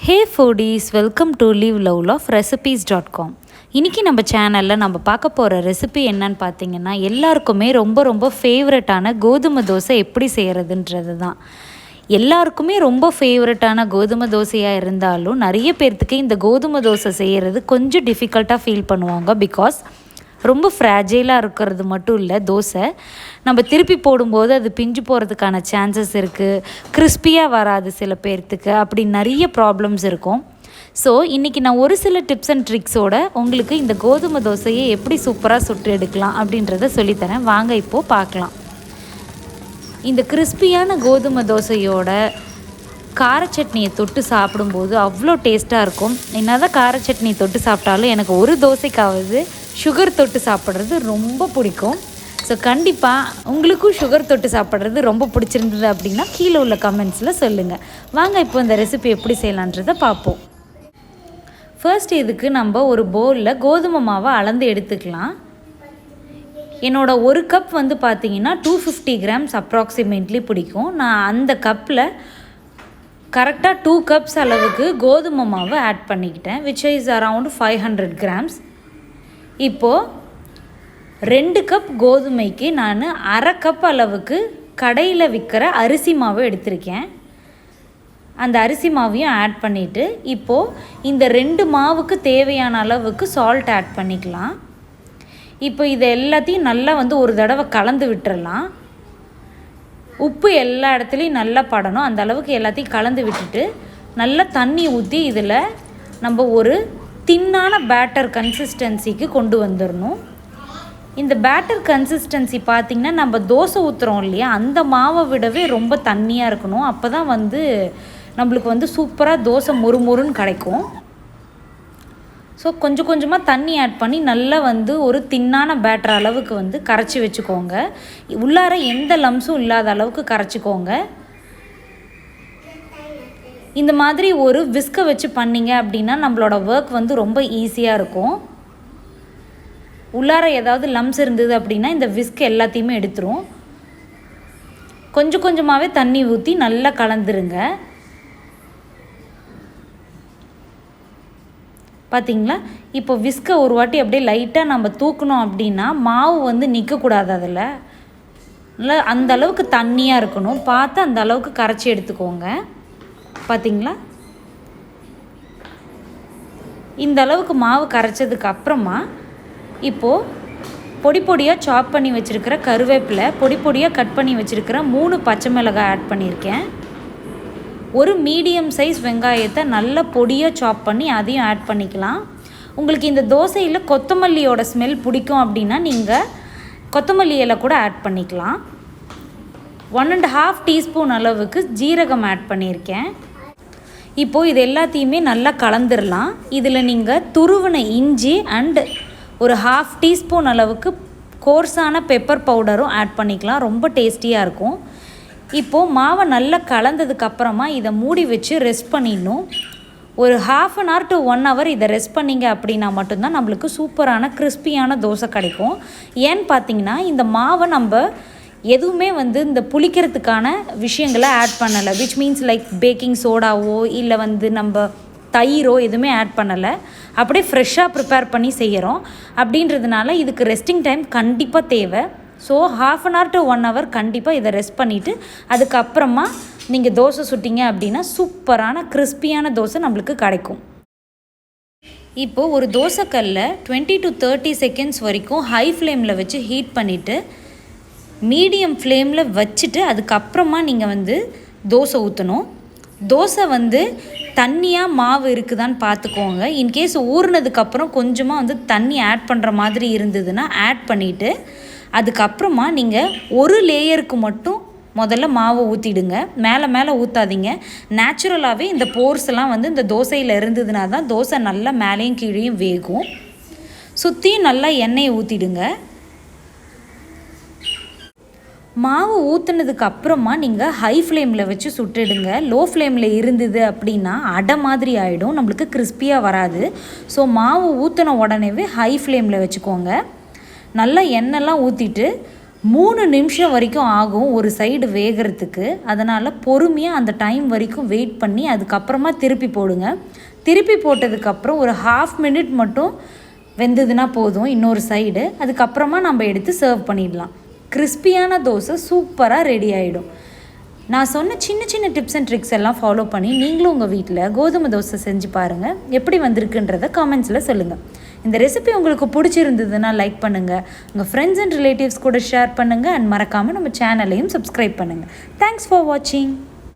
Hey foodies, welcome to liveloveloverecipes.com. இன்றைக்கி நம்ம சேனலில் நம்ம பார்க்க போகிற ரெசிபி என்னன்னு பார்த்தீங்கன்னா எல்லாருக்குமே ரொம்ப ஃபேவரட்டான கோதுமை தோசை எப்படி செய்கிறதுன்றது தான். எல்லாருக்குமே ரொம்ப ஃபேவரட்டான கோதுமை தோசையாக இருந்தாலும் நிறைய பேர்த்துக்கு இந்த கோதுமை தோசை செய்கிறது கொஞ்சம் டிஃபிகல்ட்டாக ஃபீல் பண்ணுவாங்க. பிகாஸ் ரொம்ப ஃப்ராஜைலாக இருக்கிறது மட்டும் இல்லை, தோசை நம்ம திருப்பி போடும்போது அது பிஞ்சு போகிறதுக்கான சான்சஸ் இருக்குது, கிறிஸ்பியாக வராது சில பேர்த்துக்கு, அப்படி நிறைய ப்ராப்ளம்ஸ் இருக்கும். ஸோ இன்றைக்கி நான் ஒரு சில டிப்ஸ் அண்ட் ட்ரிக்ஸோடு உங்களுக்கு இந்த கோதுமை தோசையை எப்படி சூப்பராக சுட்டு எடுக்கலாம் அப்படின்றத சொல்லித்தரேன். வாங்க இப்போது பார்க்கலாம். இந்த கிறிஸ்பியான கோதுமை தோசையோட கார சட்னியை தொட்டு சாப்பிடும்போது அவ்வளோ டேஸ்ட்டாக இருக்கும். என்ன தான் கார சட்னி தொட்டு சாப்பிட்டாலும் எனக்கு ஒரு தோசைக்காவது சுகர் தொட்டு சாப்பிட்றது ரொம்ப பிடிக்கும். ஸோ கண்டிப்பாக உங்களுக்கும் சுகர் தொட்டு சாப்பிட்றது ரொம்ப பிடிச்சிருந்தது அப்படின்னா கீழே உள்ள கமெண்ட்ஸில் சொல்லுங்கள். வாங்க இப்போ இந்த ரெசிபி எப்படி செய்யலான்றதை பார்ப்போம். ஃபர்ஸ்ட் இதுக்கு நம்ம ஒரு பவுலில் கோதுமை மாவை அளந்து எடுத்துக்கலாம். என்னோடய ஒரு கப் வந்து பார்த்திங்கன்னா 250 கிராம்ஸ் அப்ராக்சிமேட்லி பிடிக்கும். நான் அந்த கப்பில் கரெக்டாக 2 கப்ஸ் அளவுக்கு கோதுமை மாவு ஆட் பண்ணிக்கிட்டேன், விச் இஸ் அரவுண்ட் 500 கிராம்ஸ். இப்போது 2 கப் கோதுமைக்கு நான் அரை கப் அளவுக்கு கடையில் விற்கிற அரிசி மாவு எடுத்திருக்கேன். அந்த அரிசி மாவையும் ஆட் பண்ணிவிட்டு இப்போது இந்த 2 மாவுக்கு தேவையான அளவுக்கு சால்ட் ஆட் பண்ணிக்கலாம். இப்போ இதை எல்லாத்தையும் நல்லா ஒரு தடவை கலந்து விட்டுறலாம். உப்பு எல்லா இடத்துலையும் நல்லா படணும், அந்த அளவுக்கு எல்லாத்தையும் கலந்து விட்டுட்டு நல்லா தண்ணி ஊற்றி இதில் நம்ம ஒரு தின்னான பேட்டர் கன்சிஸ்டன்சிக்கு கொண்டு வந்துடணும். இந்த பேட்டர் கன்சிஸ்டன்சி பார்த்திங்கன்னா நம்ம தோசை ஊற்றுறோம் இல்லையா, அந்த மாவை விடவே ரொம்ப தண்ணியாக இருக்கணும். அப்போ தான் நம்மளுக்கு சூப்பராக தோசை மொறுமொறுன்னு கிடைக்கும். ஸோ கொஞ்சம் கொஞ்சமாக தண்ணி ஆட் பண்ணி நல்லா ஒரு தின்னான பேட்டர் அளவுக்கு கரைச்சி வச்சுக்கோங்க. உள்ளார எந்த லம்ஸும் இல்லாத அளவுக்கு கரைச்சிக்கோங்க. இந்த மாதிரி ஒரு விஸ்கை வச்சு பண்ணிங்க அப்படின்னா நம்மளோட ஒர்க் ரொம்ப ஈஸியாக இருக்கும். உள்ளார ஏதாவது லம்ஸ் இருந்தது அப்படின்னா இந்த விஸ்க் எல்லாத்தையுமே எடுத்துரும். கொஞ்சம் கொஞ்சமாகவே தண்ணி ஊற்றி நல்லா கலந்துருங்க. பார்த்திங்களா, இப்போ விஸ்கை ஒரு வாட்டி அப்படியே லைட்டாக நம்ம தூக்கணும் அப்படின்னா மாவு நிற்கக்கூடாது, அதில் நல்லா அந்த அளவுக்கு தண்ணியாக இருக்கணும். பார்த்து அந்த அளவுக்கு கரைச்சி எடுத்துக்கோங்க. பார்த்திங்களா, இந்த அளவுக்கு மாவு கரைச்சதுக்கு அப்புறமா இப்போது பொடி பொடியாக சாப் பண்ணி வச்சுருக்கிற கருவேப்பிலை, பொடி பொடியாக கட் பண்ணி வச்சுருக்கிற 3 பச்சை மிளகாய் ஆட் பண்ணியிருக்கேன். ஒரு மீடியம் சைஸ் வெங்காயத்தை நல்லா பொடியாக சாப் பண்ணி அதையும் ஆட் பண்ணிக்கலாம். உங்களுக்கு இந்த தோசையில் கொத்தமல்லியோட ஸ்மெல் பிடிக்கும் அப்படின்னா நீங்கள் கொத்தமல்லி இலை கூட ஆட் பண்ணிக்கலாம். 1.5 டீஸ்பூன் அளவுக்கு ஜீரகம் ஆட் பண்ணியிருக்கேன். இப்போது இது எல்லாத்தையுமே நல்லா கலந்துடலாம். இதில் நீங்கள் துருவின இஞ்சி அண்ட் ஒரு 1/2 டீஸ்பூன் அளவுக்கு கோர்ஸான பெப்பர் பவுடரும் ஆட் பண்ணிக்கலாம். ரொம்ப டேஸ்டியாக இருக்கும். இப்போது மாவை நல்லா கலந்ததுக்கப்புறமா இதை மூடி வச்சு ரெஸ்ட் பண்ணிடணும். ஒரு 1/2 an hour to 1 hour இதை ரெஸ்ட் பண்ணிங்க அப்படின்னா மட்டும்தான் நம்மளுக்கு சூப்பரான கிறிஸ்பியான தோசை கிடைக்கும். ஏன்னு பார்த்தீங்கன்னா இந்த மாவை நம்ம எதுவுமே இந்த புளிக்கிறதுக்கான விஷயங்களை ஆட் பண்ணலை, விச் மீன்ஸ் லைக் பேக்கிங் சோடாவோ இல்லை நம்ம தயிரோ எதுவுமே ஆட் பண்ணலை. அப்படியே ஃப்ரெஷ்ஷாக ப்ரிப்பேர் பண்ணி செய்கிறோம். அப்படின்றதுனால இதுக்கு ரெஸ்டிங் டைம் கண்டிப்பாக தேவை. So 1/2 an hour to 1 hour கண்டிப்பாக இதை ரெஸ்ட் பண்ணிவிட்டு அதுக்கப்புறமா நீங்கள் தோசை சுட்டிங்க அப்படின்னா சூப்பரான கிறிஸ்பியான தோசை நம்மளுக்கு கிடைக்கும். இப்போது ஒரு தோசைக்கல்ல 20 to 30 செகண்ட்ஸ் வரைக்கும் ஹை ஃப்ளேமில் வச்சு ஹீட் பண்ணிவிட்டு மீடியம் ஃப்ளேமில் வச்சுட்டு அதுக்கப்புறமா நீங்கள் தோசை ஊற்றணும். தோசை தண்ணியாக மாவு இருக்குதான்னு பார்த்துக்கோங்க. இன்கேஸ் ஊறினதுக்கப்புறம் கொஞ்சமாக தண்ணி ஆட் பண்ணுற மாதிரி இருந்ததுன்னா ஆட் பண்ணிவிட்டு அதுக்கப்புறமா நீங்கள் ஒரு லேயருக்கு மட்டும் முதல்ல மாவை ஊற்றிடுங்க. மேலே ஊற்றாதீங்க. நேச்சுரலாகவே இந்த போர்ஸ் எல்லாம் இந்த தோசையில் இருந்ததுனா தான் தோசை நல்லா மேலேயும் கீழேயும் வேகும். சுற்றியும் நல்லா எண்ணெயை ஊற்றிடுங்க. மாவு ஊற்றுனதுக்கு அப்புறமா நீங்கள் ஹை ஃப்ளேமில் வச்சு சுட்டுடுங்க. லோ ஃப்ளேமில் இருந்தது அப்படின்னா அடை மாதிரி ஆகிடும், நம்மளுக்கு கிறிஸ்பியாக வராது. ஸோ மாவு ஊற்றின உடனேவே ஹை ஃப்ளேமில் வச்சுக்கோங்க. நல்லா எண்ணெய்லாம் ஊற்றிட்டு 3 நிமிஷம் வரைக்கும் ஆகும் ஒரு சைடு வேகிறதுக்கு. அதனால் பொறுமையாக அந்த டைம் வரைக்கும் வெயிட் பண்ணி அதுக்கப்புறமா திருப்பி போடுங்க. திருப்பி போட்டதுக்கப்புறம் ஒரு 1/2 மினிட் மட்டும் வெந்ததுன்னா போதும் இன்னொரு சைடு. அதுக்கப்புறமா நம்ம எடுத்து சர்வ் பண்ணிடலாம். கிறிஸ்பியான தோசை சூப்பராக ரெடி ஆகிடும். நான் சொன்ன சின்ன சின்ன டிப்ஸ் அண்ட் ட்ரிக்ஸ் எல்லாம் ஃபாலோ பண்ணி நீங்களும் உங்கள் வீட்டில் கோதுமை தோசை செஞ்சு பாருங்கள். எப்படி வந்திருக்குன்றதை கமெண்ட்ஸில் சொல்லுங்கள். இந்த ரெசிபி உங்களுக்கு பிடிச்சிருந்ததுன்னா லைக் பண்ணுங்கள், உங்கள் ஃப்ரெண்ட்ஸ் அண்ட் ரிலேட்டிவ்ஸ் கூட ஷேர் பண்ணுங்கள், அண்ட் மறக்காமல் நம்ம சேனலையும் சப்ஸ்கிரைப் பண்ணுங்கள். தேங்க்ஸ் ஃபார் வாட்சிங்.